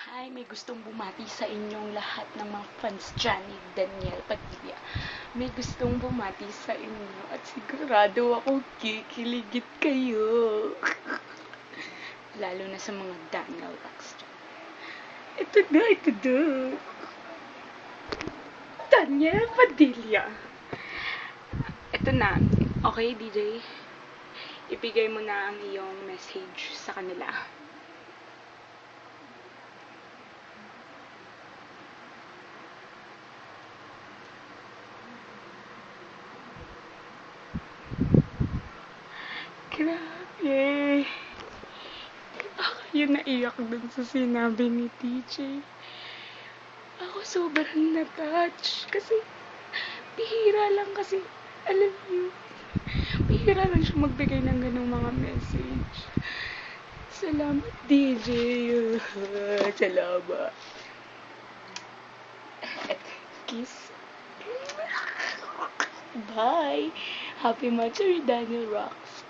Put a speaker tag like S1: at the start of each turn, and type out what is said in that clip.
S1: Hi, may gustong bumati sa inyong lahat ng mga fans dyan ni Daniel Padilla. May gustong bumati sa inyo at sigurado ako kikiligit kayo. Lalo na sa mga Daniel Rocks dyan. Ito na. Daniel Padilla. Ito na. Okay, DJ? Ibigay mo na ang iyong message sa kanila. Grabe. Baka yun naiyak dun sa sinabi ni TJ. Ako sobrang na-touch. Kasi, bihira lang kasi, alam niyo, bihira lang siya magbigay ng ganung mga message. Salamat, DJ. Salamat. At kiss. Bye. Happy Matsuri Daniel Rocks.